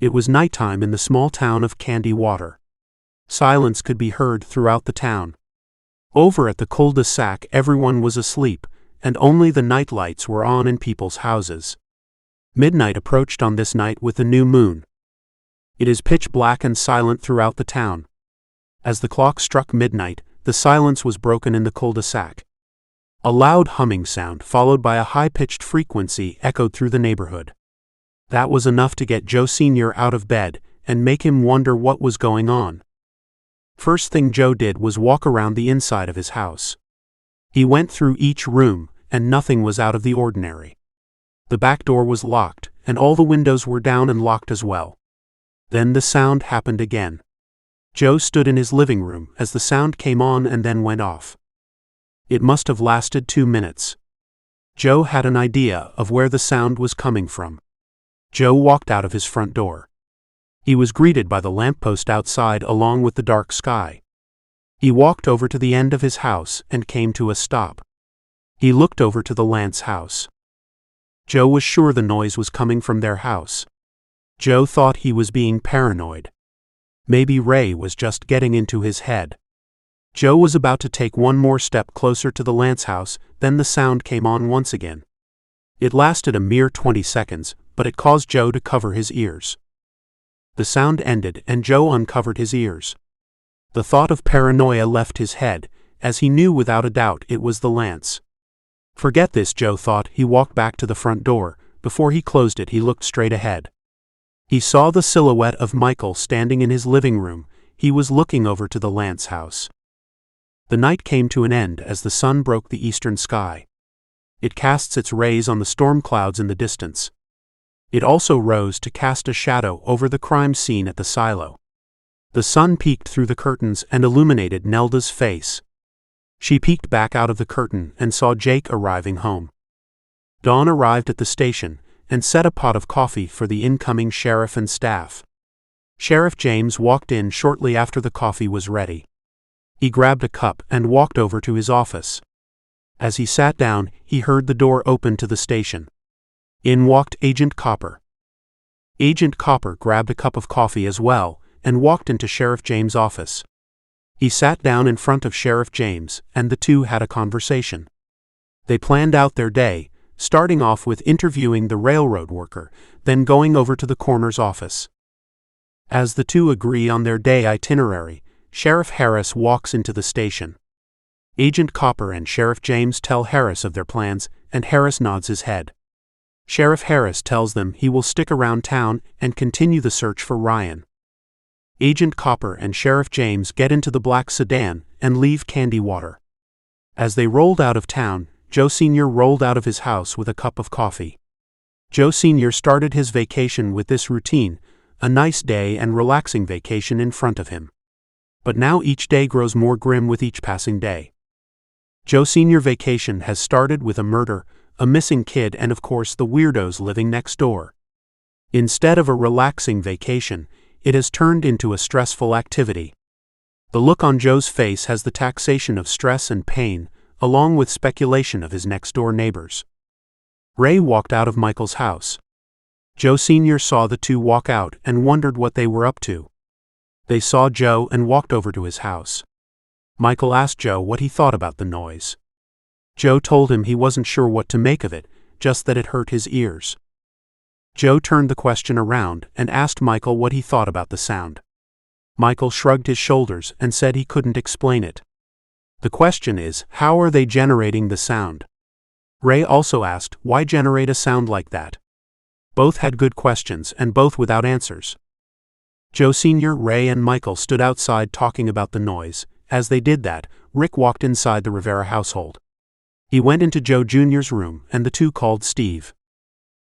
It was nighttime in the small town of Candy Water. Silence could be heard throughout the town. Over at the cul-de-sac everyone was asleep, and only the night lights were on in people's houses. Midnight approached on this night with the new moon. It is pitch black and silent throughout the town. As the clock struck midnight, the silence was broken in the cul-de-sac. A loud humming sound followed by a high-pitched frequency echoed through the neighborhood. That was enough to get Joe Sr. out of bed and make him wonder what was going on. First thing Joe did was walk around the inside of his house. He went through each room, and nothing was out of the ordinary. The back door was locked, and all the windows were down and locked as well. Then the sound happened again. Joe stood in his living room as the sound came on and then went off. It must have lasted 2 minutes. Joe had an idea of where the sound was coming from. Joe walked out of his front door. He was greeted by the lamppost outside along with the dark sky. He walked over to the end of his house and came to a stop. He looked over to the Lance house. Joe was sure the noise was coming from their house. Joe thought he was being paranoid. Maybe Ray was just getting into his head. Joe was about to take one more step closer to the Lance house, then the sound came on once again. It lasted a mere 20 seconds, but it caused Joe to cover his ears. The sound ended and Joe uncovered his ears. The thought of paranoia left his head, as he knew without a doubt it was the Lance. Forget this, Joe thought. He walked back to the front door. Before he closed it, he looked straight ahead. He saw the silhouette of Michael standing in his living room. He was looking over to the Lance house. The night came to an end as the sun broke the eastern sky. It casts its rays on the storm clouds in the distance. It also rose to cast a shadow over the crime scene at the silo. The sun peeked through the curtains and illuminated Nelda's face. She peeked back out of the curtain and saw Jake arriving home. Dawn arrived at the station and set a pot of coffee for the incoming sheriff and staff. Sheriff James walked in shortly after the coffee was ready. He grabbed a cup and walked over to his office. As he sat down, he heard the door open to the station. In walked Agent Copper. Agent Copper grabbed a cup of coffee as well and walked into Sheriff James' office. He sat down in front of Sheriff James, and the two had a conversation. They planned out their day, starting off with interviewing the railroad worker, then going over to the coroner's office. As the two agree on their day itinerary, Sheriff Harris walks into the station. Agent Copper and Sheriff James tell Harris of their plans, and Harris nods his head. Sheriff Harris tells them he will stick around town and continue the search for Ryan. Agent Copper and Sheriff James get into the black sedan and leave Candy Water. As they rolled out of town, Joe Sr. rolled out of his house with a cup of coffee. Joe Sr. started his vacation with this routine, a nice day and relaxing vacation in front of him. But now each day grows more grim with each passing day. Joe Sr. vacation has started with a murder, a missing kid, and of course the weirdos living next door. Instead of a relaxing vacation, it has turned into a stressful activity. The look on Joe's face has the taxation of stress and pain, along with speculation of his next-door neighbors. Ray walked out of Michael's house. Joe Sr. saw the two walk out and wondered what they were up to. They saw Joe and walked over to his house. Michael asked Joe what he thought about the noise. Joe told him he wasn't sure what to make of it, just that it hurt his ears. Joe turned the question around and asked Michael what he thought about the sound. Michael shrugged his shoulders and said he couldn't explain it. The question is, how are they generating the sound? Ray also asked, why generate a sound like that? Both had good questions and both without answers. Joe Sr., Ray, and Michael stood outside talking about the noise. As they did that, Rick walked inside the Rivera household. He went into Joe Jr.'s room and the two called Steve.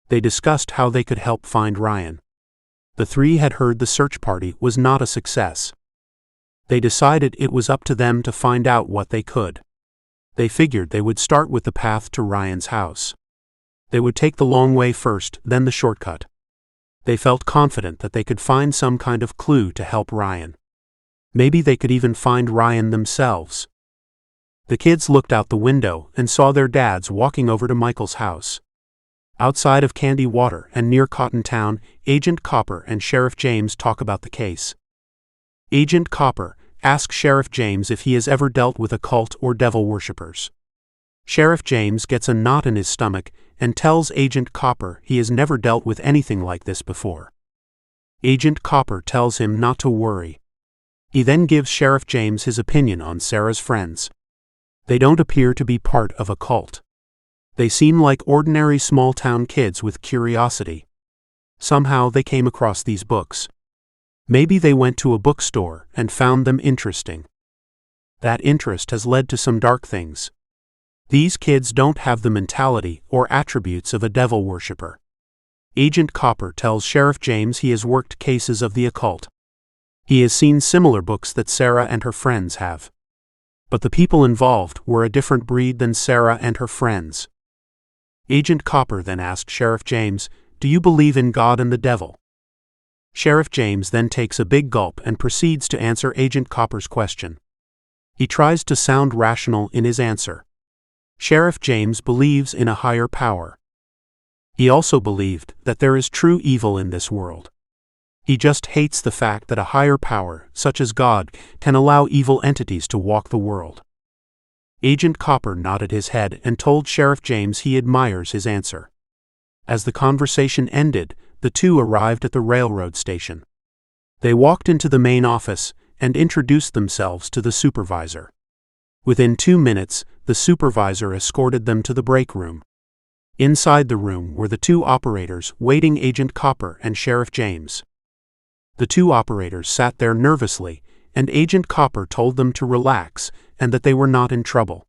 They discussed how they could help find Ryan. The three had heard the search party was not a success. They decided it was up to them to find out what they could. They figured they would start with the path to Ryan's house. They would take the long way first, then the shortcut. They felt confident that they could find some kind of clue to help Ryan. Maybe they could even find Ryan themselves. The kids looked out the window and saw their dads walking over to Michael's house. Outside of Candy Water and near Cotton Town, Agent Copper and Sheriff James talk about the case. Agent Copper asks Sheriff James if he has ever dealt with occult or devil worshippers. Sheriff James gets a knot in his stomach and tells Agent Copper he has never dealt with anything like this before. Agent Copper tells him not to worry. He then gives Sheriff James his opinion on Sarah's friends. They don't appear to be part of a cult. They seem like ordinary small-town kids with curiosity. Somehow they came across these books. Maybe they went to a bookstore and found them interesting. That interest has led to some dark things. These kids don't have the mentality or attributes of a devil worshipper. Agent Copper tells Sheriff James he has worked cases of the occult. He has seen similar books that Sarah and her friends have. But the people involved were a different breed than Sarah and her friends. Agent Copper then asked Sheriff James, "Do you believe in God and the devil?" Sheriff James then takes a big gulp and proceeds to answer Agent Copper's question. He tries to sound rational in his answer. Sheriff James believes in a higher power. He also believed that there is true evil in this world. He just hates the fact that a higher power, such as God, can allow evil entities to walk the world. Agent Copper nodded his head and told Sheriff James he admires his answer. As the conversation ended, the two arrived at the railroad station. They walked into the main office and introduced themselves to the supervisor. Within 2 minutes, the supervisor escorted them to the break room. Inside the room were the two operators waiting Agent Copper and Sheriff James. The two operators sat there nervously, and Agent Copper told them to relax and that they were not in trouble.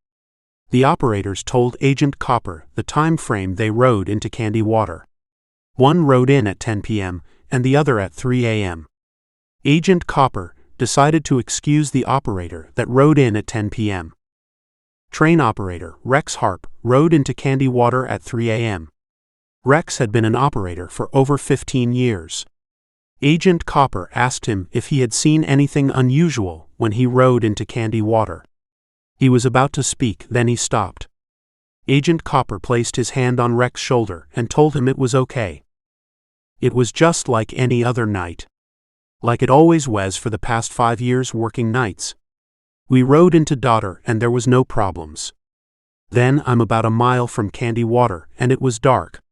The operators told Agent Copper the time frame they rode into Candy Water. One rode in at 10 p.m. and the other at 3 a.m. Agent Copper decided to excuse the operator that rode in at 10 p.m. Train operator Rex Harp rode into Candy Water at 3 a.m. Rex had been an operator for over 15 years. Agent Copper asked him if he had seen anything unusual when he rode into Candy Water. He was about to speak, then he stopped. Agent Copper placed his hand on Rex's shoulder and told him it was okay. It was just like any other night. Like it always was for the past 5 years working nights. We rode into Daughter and there was no problems. Then I'm about a mile from Candy Water and it was dark.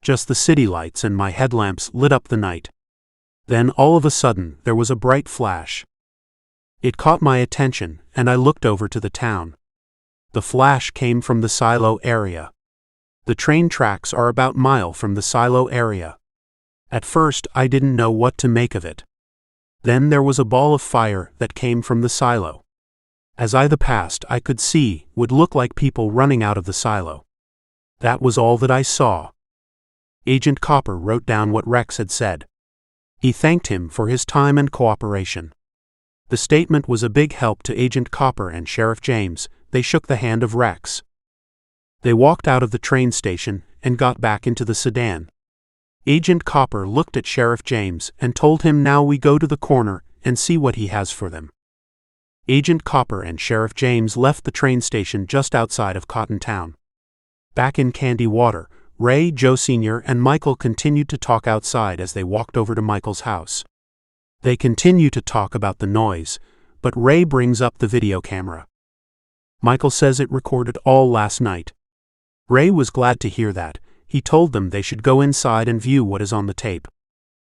Just the city lights and my headlamps lit up the night. Then all of a sudden there was a bright flash. It caught my attention and I looked over to the town. The flash came from the silo area. The train tracks are about a mile from the silo area. At first I didn't know what to make of it. Then there was a ball of fire that came from the silo. As I passed I could see would look like people running out of the silo. That was all that I saw. Agent Copper wrote down what Rex had said. He thanked him for his time and cooperation. The statement was a big help to Agent Copper and Sheriff James. They shook the hand of Rex. They walked out of the train station and got back into the sedan. Agent Copper looked at Sheriff James and told him now we go to the corner and see what he has for them. Agent Copper and Sheriff James left the train station just outside of Cotton Town. Back in Candy Water, Ray, Joe Sr. and Michael continued to talk outside as they walked over to Michael's house. They continue to talk about the noise, but Ray brings up the video camera. Michael says it recorded all last night. Ray was glad to hear that. He told them they should go inside and view what is on the tape.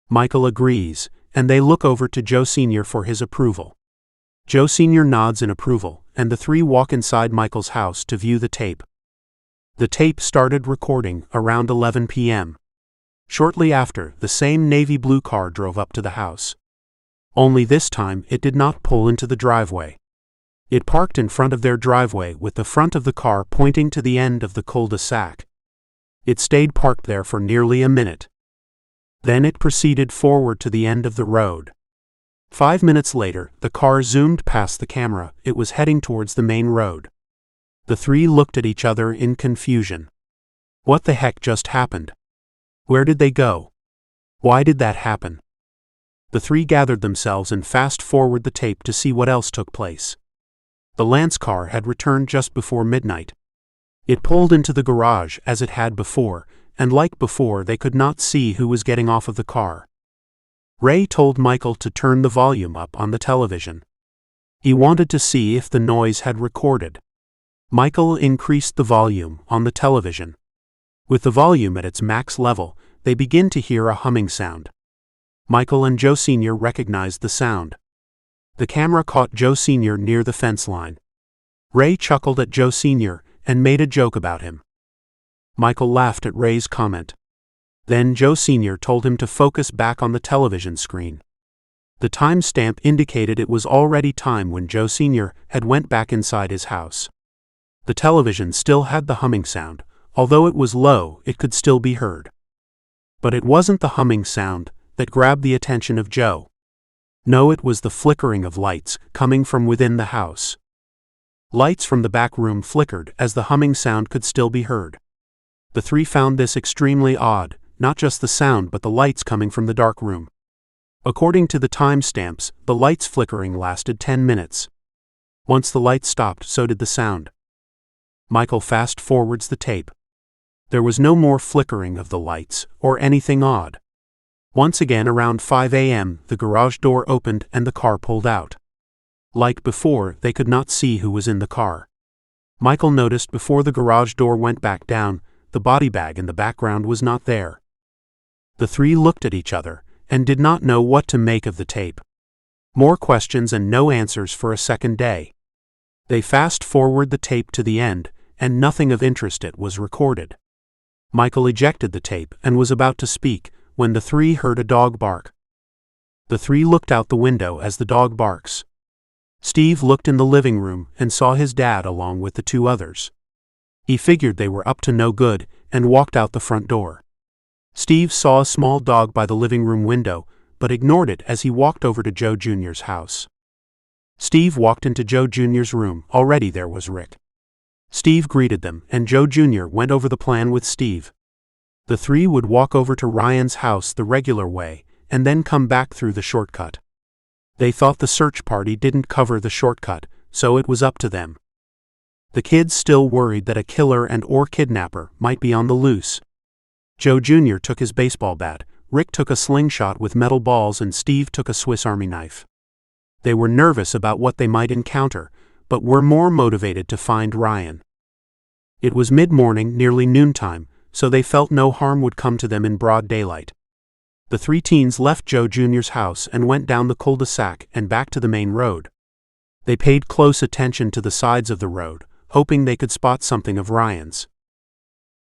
Michael agrees, and they look over to Joe Sr. for his approval. Joe Sr. nods in approval, and the three walk inside Michael's house to view the tape. The tape started recording around 11 p.m. Shortly after, the same navy blue car drove up to the house. Only this time it did not pull into the driveway. It parked in front of their driveway with the front of the car pointing to the end of the cul-de-sac. It stayed parked there for nearly a minute. Then it proceeded forward to the end of the road. 5 minutes later, the car zoomed past the camera. It was heading towards the main road. The three looked at each other in confusion. What the heck just happened? Where did they go? Why did that happen? The three gathered themselves and fast-forward the tape to see what else took place. The Lance car had returned just before midnight. It pulled into the garage as it had before, and like before they could not see who was getting off of the car. Ray told Michael to turn the volume up on the television. He wanted to see if the noise had recorded. Michael increased the volume on the television. With the volume at its max level, they began to hear a humming sound. Michael and Joe Sr. recognized the sound. The camera caught Joe Sr. near the fence line. Ray chuckled at Joe Sr. and made a joke about him. Michael laughed at Ray's comment. Then Joe Sr. told him to focus back on the television screen. The timestamp indicated it was already time when Joe Sr. had went back inside his house. The television still had the humming sound. Although it was low, it could still be heard. But it wasn't the humming sound that grabbed the attention of Joe. No, it was the flickering of lights coming from within the house. Lights from the back room flickered as the humming sound could still be heard. The three found this extremely odd, not just the sound but the lights coming from the dark room. According to the timestamps, the lights flickering lasted 10 minutes. Once the lights stopped, so did the sound. Michael fast-forwards the tape. There was no more flickering of the lights, or anything odd. Once again around 5 a.m., the garage door opened and the car pulled out. Like before, they could not see who was in the car. Michael noticed before the garage door went back down, the body bag in the background was not there. The three looked at each other, and did not know what to make of the tape. More questions and no answers for a second day. They fast-forward the tape to the end, and nothing of interest it was recorded. Michael ejected the tape and was about to speak, when the three heard a dog bark. The three looked out the window as the dog barks. Steve looked in the living room and saw his dad along with the two others. He figured they were up to no good and walked out the front door. Steve saw a small dog by the living room window, but ignored it as he walked over to Joe Jr.'s house. Steve walked into Joe Jr.'s room. Already there was Rick. Steve greeted them, and Joe Jr. went over the plan with Steve. The three would walk over to Ryan's house the regular way, and then come back through the shortcut. They thought the search party didn't cover the shortcut, so it was up to them. The kids still worried that a killer and/or kidnapper might be on the loose. Joe Jr. took his baseball bat, Rick took a slingshot with metal balls, and Steve took a Swiss Army knife. They were nervous about what they might encounter, but were more motivated to find Ryan. It was mid-morning, nearly noontime, so they felt no harm would come to them in broad daylight. The three teens left Joe Jr.'s house and went down the cul-de-sac and back to the main road. They paid close attention to the sides of the road, hoping they could spot something of Ryan's.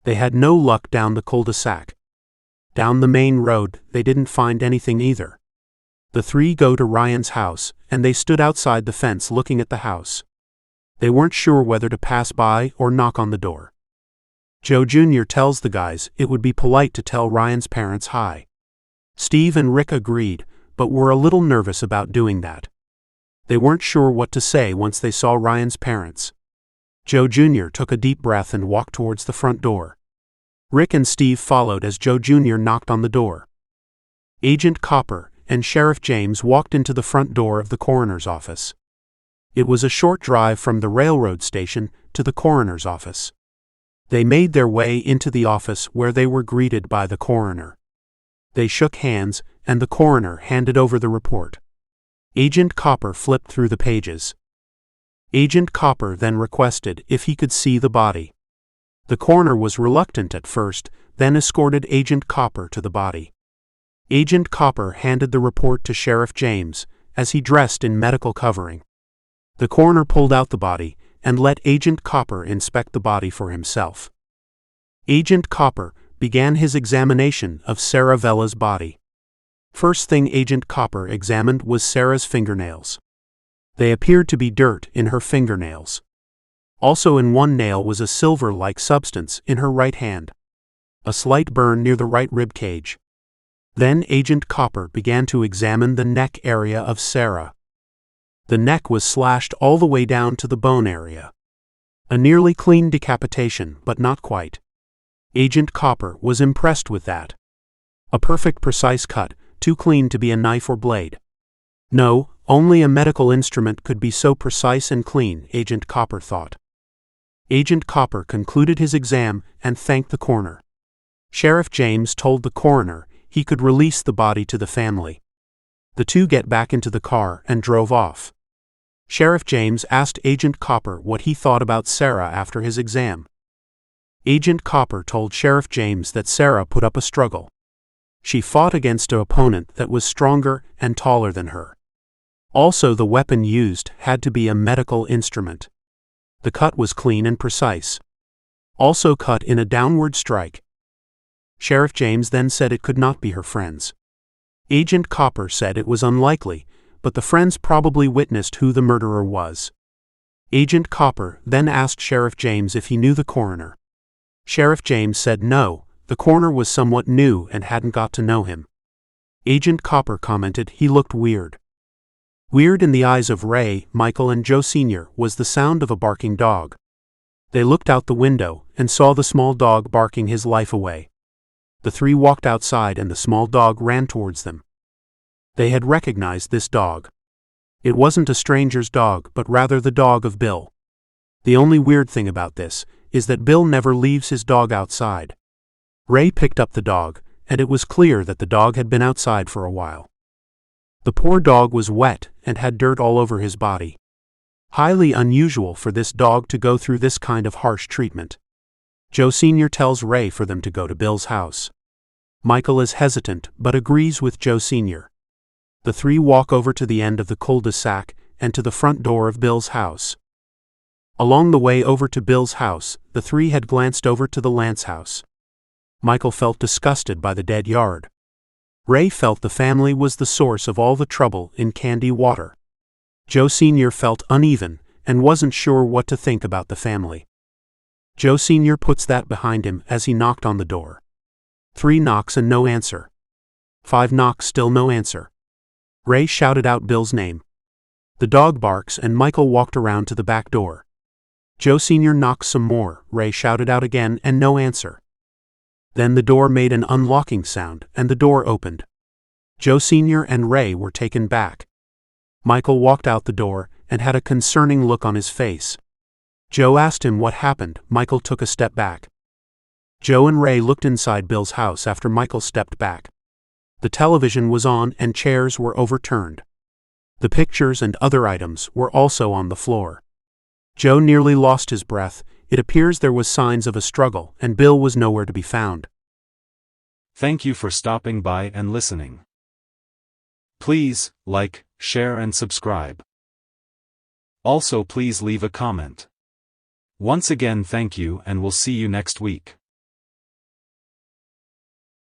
They had no luck down the cul-de-sac. Down the main road, they didn't find anything either. The three go to Ryan's house, and they stood outside the fence looking at the house. They weren't sure whether to pass by or knock on the door. Joe Jr. tells the guys it would be polite to tell Ryan's parents hi. Steve and Rick agreed, but were a little nervous about doing that. They weren't sure what to say once they saw Ryan's parents. Joe Jr. took a deep breath and walked towards the front door. Rick and Steve followed as Joe Jr. knocked on the door. Agent Copper and Sheriff James walked into the front door of the coroner's office. It was a short drive from the railroad station to the coroner's office. They made their way into the office where they were greeted by the coroner. They shook hands, and the coroner handed over the report. Agent Copper flipped through the pages. Agent Copper then requested if he could see the body. The coroner was reluctant at first, then escorted Agent Copper to the body. Agent Copper handed the report to Sheriff James, as he dressed in medical covering. The coroner pulled out the body and let Agent Copper inspect the body for himself. Agent Copper began his examination of Sarah Vella's body. First thing Agent Copper examined was Sarah's fingernails. They appeared to be dirt in her fingernails. Also in one nail was a silver-like substance in her right hand. A slight burn near the right rib cage. Then Agent Copper began to examine the neck area of Sarah. The neck was slashed all the way down to the bone area. A nearly clean decapitation, but not quite. Agent Copper was impressed with that. A perfect precise cut, too clean to be a knife or blade. No, only a medical instrument could be so precise and clean, Agent Copper thought. Agent Copper concluded his exam and thanked the coroner. Sheriff James told the coroner he could release the body to the family. The two get back into the car and drove off. Sheriff James asked Agent Copper what he thought about Sarah after his exam. Agent Copper told Sheriff James that Sarah put up a struggle. She fought against an opponent that was stronger and taller than her. Also, the weapon used had to be a medical instrument. The cut was clean and precise. Also cut in a downward strike. Sheriff James then said it could not be her friends. Agent Copper said it was unlikely, but the friends probably witnessed who the murderer was. Agent Copper then asked Sheriff James if he knew the coroner. Sheriff James said no, the coroner was somewhat new and hadn't got to know him. Agent Copper commented he looked weird. Weird in the eyes of Ray, Michael and Joe Sr. was the sound of a barking dog. They looked out the window and saw the small dog barking his life away. The three walked outside and the small dog ran towards them. They had recognized this dog. It wasn't a stranger's dog but rather the dog of Bill. The only weird thing about this is that Bill never leaves his dog outside. Ray picked up the dog, and it was clear that the dog had been outside for a while. The poor dog was wet and had dirt all over his body. Highly unusual for this dog to go through this kind of harsh treatment. Joe Sr. tells Ray for them to go to Bill's house. Michael is hesitant but agrees with Joe Sr. The three walk over to the end of the cul-de-sac and to the front door of Bill's house. Along the way over to Bill's house, the three had glanced over to the Lance house. Michael felt disgusted by the dead yard. Ray felt the family was the source of all the trouble in Candy Water. Joe Sr. felt uneven and wasn't sure what to think about the family. Joe Sr. puts that behind him as he knocked on the door. 3 knocks and no answer. 5 knocks, still no answer. Ray shouted out Bill's name. The dog barks and Michael walked around to the back door. Joe Sr. knocked some more, Ray shouted out again and no answer. Then the door made an unlocking sound and the door opened. Joe Sr. and Ray were taken back. Michael walked out the door and had a concerning look on his face. Joe asked him what happened. Michael took a step back. Joe and Ray looked inside Bill's house after Michael stepped back. The television was on and chairs were overturned. The pictures and other items were also on the floor. Joe nearly lost his breath. It appears there was signs of a struggle and Bill was nowhere to be found. Thank you for stopping by and listening. Please like, share and subscribe. Also please leave a comment. Once again thank you and we'll see you next week.